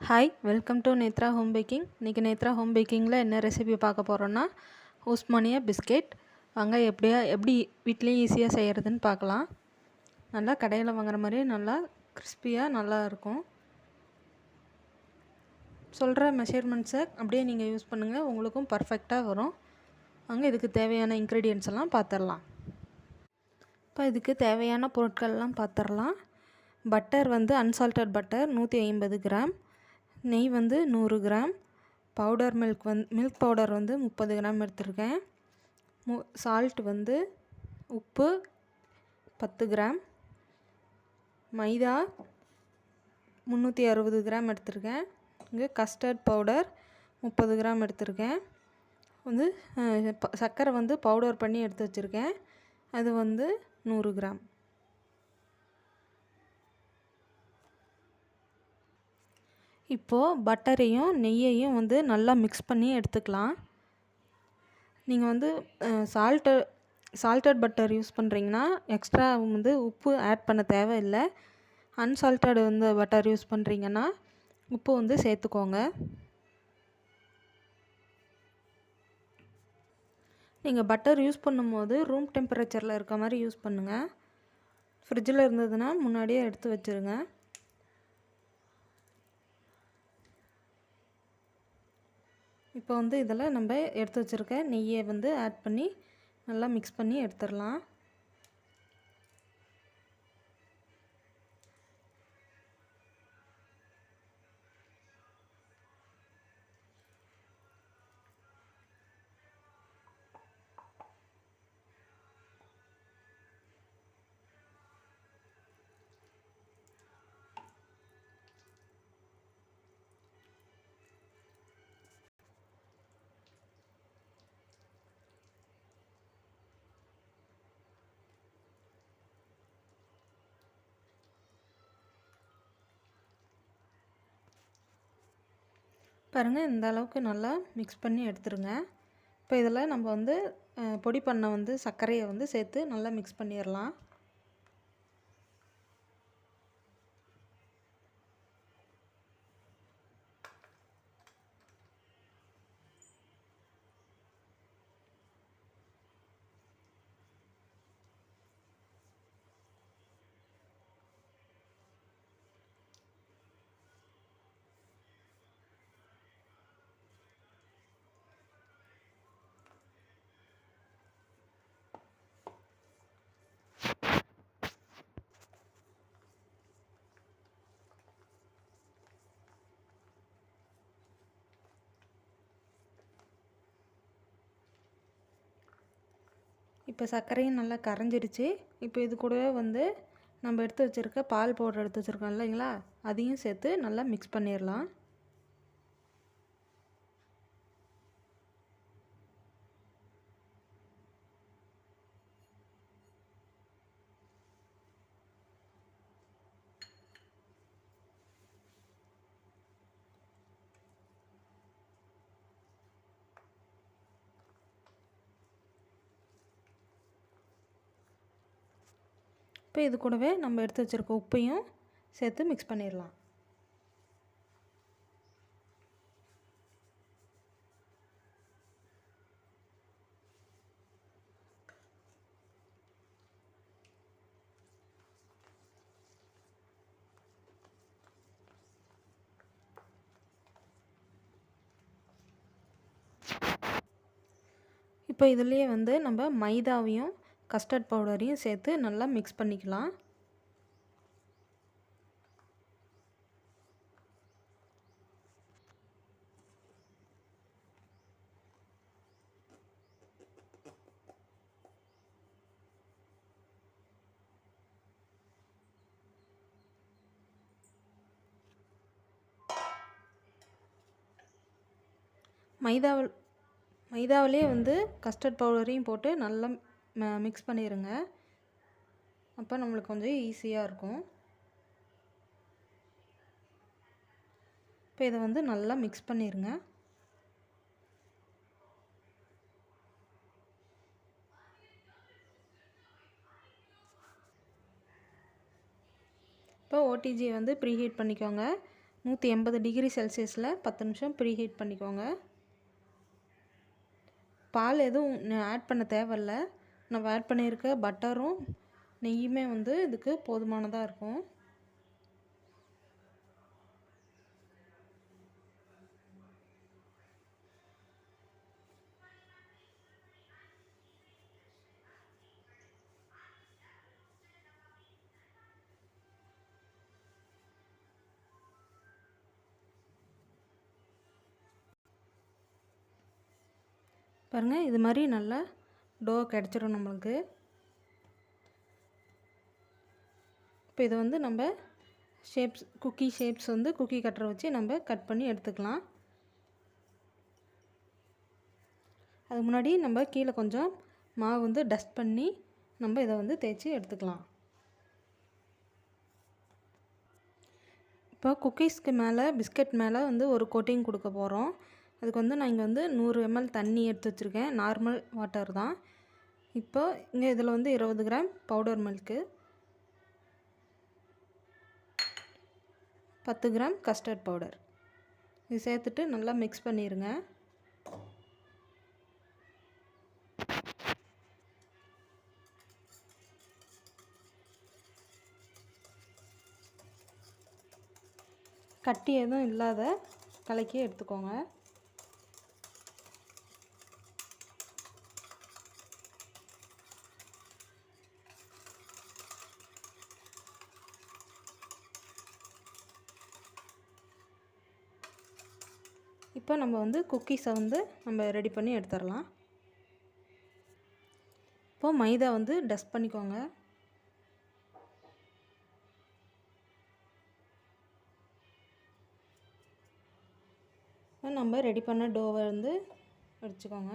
Hi welcome to Netra home baking. இன்றைக்கி Netra home பேக்கிங்கில் என்ன recipe பார்க்க போகிறோன்னா உஸ்மானியா பிஸ்கெட். வாங்க எப்படி வீட்லேயும் ஈஸியாக செய்கிறதுன்னு பார்க்கலாம். நல்லா கடையில் வாங்குற மாதிரியே நல்லா கிறிஸ்பியாக நல்லா இருக்கும். சொல்கிற மெஷர்மெண்ட்ஸை அப்படியே நீங்கள் யூஸ் பண்ணுங்கள், உங்களுக்கும் பர்ஃபெக்டாக வரும். வாங்க இதுக்கு தேவையான இன்க்ரீடியன்ட்ஸ் எல்லாம் பார்த்துடலாம். இப்போ இதுக்கு தேவையான பொருட்கள்லாம் பார்த்துடலாம். பட்டர் அன்சால்டட் பட்டர் 150 கிராம், நெய் 100 gram, powder milk powder 30 gram எடுத்திருக்கேன். சால்ட் உப்பு 10 கிராம், மைதா 360 கிராம் எடுத்திருக்கேன். இங்கே கஸ்டர்ட் பவுடர் 30 கிராம் எடுத்திருக்கேன். சர்க்கரை பவுடர் பண்ணி எடுத்து வச்சுருக்கேன், அது 100 கிராம். இப்போது பட்டரையும் நெய்யையும் நல்லா மிக்ஸ் பண்ணி எடுத்துக்கலாம். நீங்கள் சால்டட் பட்டர் யூஸ் பண்ணுறீங்கன்னா எக்ஸ்ட்ரா உப்பு ஆட் பண்ண தேவையில்லை. அன்சால்டட் பட்டர் யூஸ் பண்ணுறீங்கன்னா உப்பு சேர்த்துக்கோங்க. நீங்கள் பட்டர் யூஸ் பண்ணும்போது ரூம் டெம்பரேச்சரில் இருக்க மாதிரி யூஸ் பண்ணுங்கள். ஃப்ரிட்ஜில் இருந்ததுன்னா முன்னாடியே எடுத்து வச்சுருங்க. இப்போ இதில் நம்ம எடுத்து வச்சுருக்க நெய்யை ஆட் பண்ணி நல்லா மிக்ஸ் பண்ணி எடுத்துடலாம். பாருங்கள், இந்த அளவுக்கு நல்லா மிக்ஸ் பண்ணி எடுத்துருங்க. இப்போ இதில் நம்ம பொடி பண்ண சர்க்கரையை சேர்த்து நல்லா மிக்ஸ் பண்ணிடலாம். இப்போ சர்க்கரையும் நல்லா கரைஞ்சிருச்சு. இப்போ இது கூடவே நம்ம எடுத்து வச்சுருக்க பால் பவுடர் எடுத்து வச்சுருக்கோம் இல்லைங்களா, அதையும் சேர்த்து நல்லா மிக்ஸ் பண்ணிடலாம். இப்போ இது கூடவே நம்ம எடுத்து வச்சுருக்க உப்பையும் சேர்த்து மிக்ஸ் பண்ணிடலாம். இப்போ இதுலேயே நம்ம மைதாவையும் கஸ்டர்ட் பவுடரையும் சேர்த்து நல்லா மிக்ஸ் பண்ணிக்கலாம். மைதாவிலே கஸ்டர்ட் பவுடரையும் போட்டு நல்லா மிக்ஸ் பண்ணிடுங்க. அப்போ நம்மளுக்கு கொஞ்சம் ஈஸியாக இருக்கும். இப்போ இதை நல்லா மிக்ஸ் பண்ணிடுங்க. இப்போ ஓடிஜியை ப்ரீஹீட் பண்ணிக்கோங்க. 180 டிகிரி செல்சியஸில் 10 நிமிஷம் ப்ரீ ஹீட் பண்ணிக்கோங்க. பால் எதுவும் ஆட் பண்ண தேவையில்ல. நம்ம ஆட் பண்ணியிருக்க பட்டரும் நெய்யுமே வந்து இதுக்கு போதுமானதாக இருக்கும். பாருங்கள், இது மாதிரி நல்லா டோ கிடச்சிடும் நம்மளுக்கு. இப்போ இதை வந்து நம்ம குக்கி ஷேப்ஸ் வந்து குக்கி கட்டரை வச்சு நம்ம கட் பண்ணி எடுத்துக்கலாம். அதுக்கு முன்னாடி நம்ம கீழே கொஞ்சம் மாவு வந்து டஸ்ட் பண்ணி நம்ம இதை வந்து தேய்ச்சி எடுத்துக்கலாம். இப்போ குக்கீஸ்க்கு மேலே பிஸ்கட் மேலே வந்து ஒரு கோட்டிங் கொடுக்க போகிறோம். அதுக்கு வந்து நான் இங்கே வந்து 100 ml தண்ணி எடுத்து வச்சுருக்கேன். நார்மல் வாட்டர் தான். இப்போ இங்கே இதில் வந்து 20 gram powder milk, 10 gram custard powder இது சேர்த்துட்டு நல்லா மிக்ஸ் பண்ணிடுங்க. கட்டி எதுவும் இல்லாத கலக்கி எடுத்துக்கோங்க. இப்போ நம்ம வந்து குக்கீஸை வந்து நம்ம ரெடி பண்ணி எடுத்துடலாம். இப்போ மைதா வந்து டஸ்ட் பண்ணிக்கோங்க. நம்ம ரெடி பண்ண டோவை வந்து அடிச்சுக்கோங்க.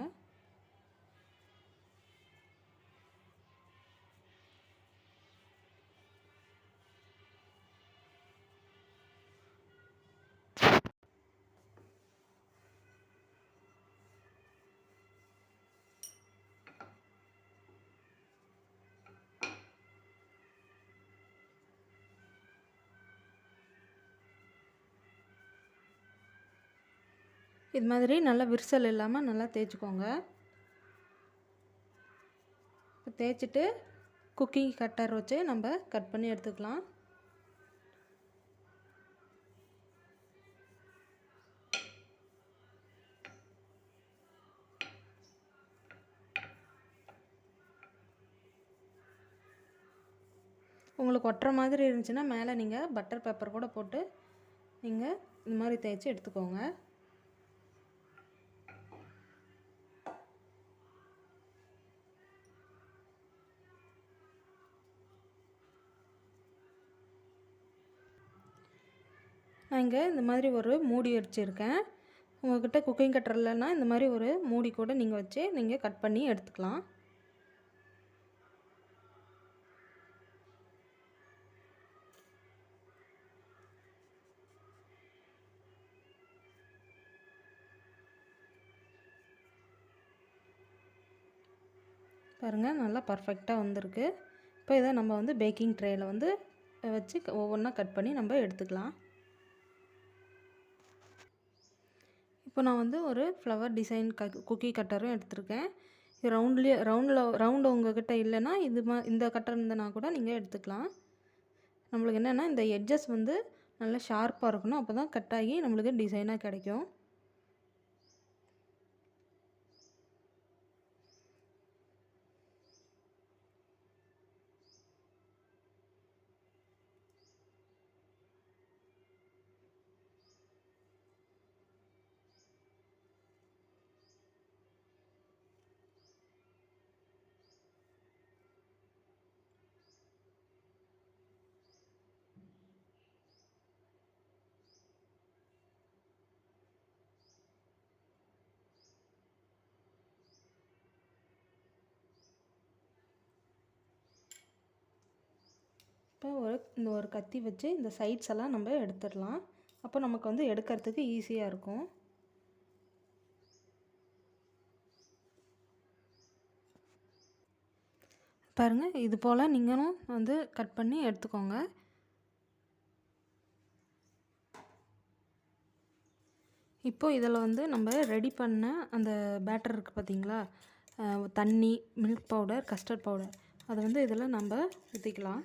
இது மாதிரி நல்லா விரிசல் இல்லாமல் நல்லா தேய்ச்சிக்கோங்க. இப்போ தேய்ச்சிட்டு குக்கி கட்டர் வச்சு நம்ம கட் பண்ணி எடுத்துக்கலாம். உங்களுக்கு ஒட்டுற மாதிரி இருந்துச்சுன்னா மேலே நீங்கள் பட்டர் பேப்பர் கூட போட்டு நீங்கள் இந்த மாதிரி தேய்ச்சி எடுத்துக்கோங்க. நான் இங்கே இந்த மாதிரி ஒரு மூடி வச்சுருக்கேன். உங்கள்கிட்ட குக்கிங் கட்டர் இல்லைன்னா இந்த மாதிரி ஒரு மூடி கூட நீங்கள் வச்சு நீங்கள் கட் பண்ணி எடுத்துக்கலாம். பாருங்கள், நல்லா பர்ஃபெக்டாக வந்திருக்கு. இப்போ இதை நம்ம வந்து பேக்கிங் ட்ரேயில் வந்து வச்சு ஒவ்வொன்றா கட் பண்ணி நம்ம எடுத்துக்கலாம். இப்போ நான் வந்து ஒரு ஃப்ளவர் டிசைன் குக்கி கட்டரும் எடுத்திருக்கேன். இது ரவுண்டு உங்கள்கிட்ட இல்லைன்னா இந்த கட்டர் இருந்தனா கூட நீங்கள் எடுத்துக்கலாம். நம்மளுக்கு என்னென்னா இந்த எட்ஜஸ் வந்து நல்லா ஷார்ப்பாக இருக்கணும். அப்போ தான் கட் ஆகி நம்மளுக்கு டிசைனாக கிடைக்கும். இப்போ இந்த ஒரு கத்தி வச்சு இந்த சைட்ஸ் எல்லாம் நம்ம எடுத்துடலாம். அப்போ நமக்கு வந்து எடுக்கிறதுக்கு ஈஸியாக இருக்கும். பாருங்கள், இது போல் நீங்களும் வந்து கட் பண்ணி எடுத்துக்கோங்க. இப்போது இதில் வந்து நம்ம ரெடி பண்ண அந்த பேட்டர் இருக்குது பார்த்திங்களா, தண்ணி, மில்க் பவுடர், கஸ்டர்ட் பவுடர், அதை வந்து இதில் நம்ம ஊற்றிக்கலாம்.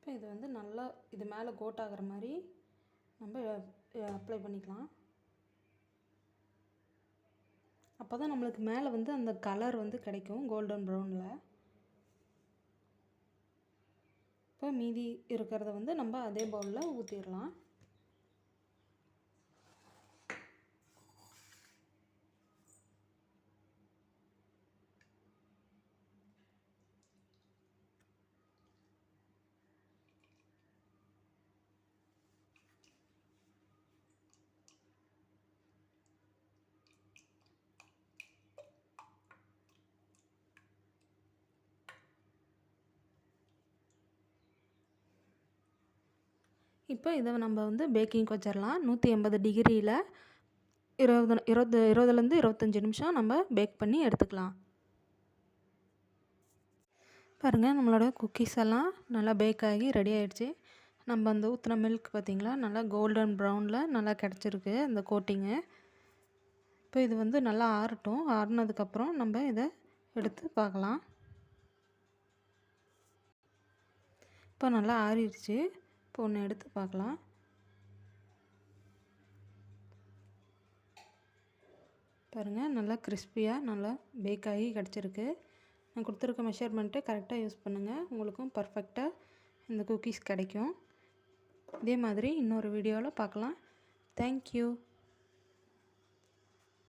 இப்போ இது வந்து நல்லா இது மேலே கோட் ஆகிற மாதிரி நம்ம அப்ளை பண்ணிக்கலாம். அப்போ தான் நம்மளுக்கு மேலே வந்து அந்த கலர் வந்து கிடைக்கும் கோல்டன் ப்ரௌனில். இப்போ மீதி இருக்கிறத வந்து நம்ம அதே பவுலில் ஊற்றிடலாம். இப்போ இதை நம்ம வந்து பேக்கிங்க்கு வச்சிடலாம். 180 டிகிரியில் 20லேருந்து 25 நிமிஷம் நம்ம பேக் பண்ணி எடுத்துக்கலாம். பாருங்கள், நம்மளோட குக்கீஸ் எல்லாம் நல்லா பேக் ஆகி ரெடி ஆகிடுச்சு. நம்ம அந்த ஊற்றின மில்க் பார்த்திங்களா, நல்லா கோல்டன் ப்ரௌனில் நல்லா கிடச்சிருக்கு அந்த கோட்டிங்கு. இப்போ இது வந்து நல்லா ஆறட்டும். ஆறுனதுக்கப்புறம் நம்ம இதை எடுத்து பார்க்கலாம். இப்போ நல்லா ஆறிடுச்சு. இப்போ ஒன்று எடுத்து பார்க்கலாம். பாருங்கள், நல்லா கிறிஸ்பியாக நல்லா பேக் ஆகி கிடச்சிருக்கு. நான் கொடுத்துருக்க மெஷர்மெண்ட்டு கரெக்டாக யூஸ் பண்ணுங்கள். உங்களுக்கும் பர்ஃபெக்டாக இந்த குக்கீஸ் கிடைக்கும். இதே மாதிரி இன்னொரு வீடியோவில் பார்க்கலாம். தேங்க்யூ.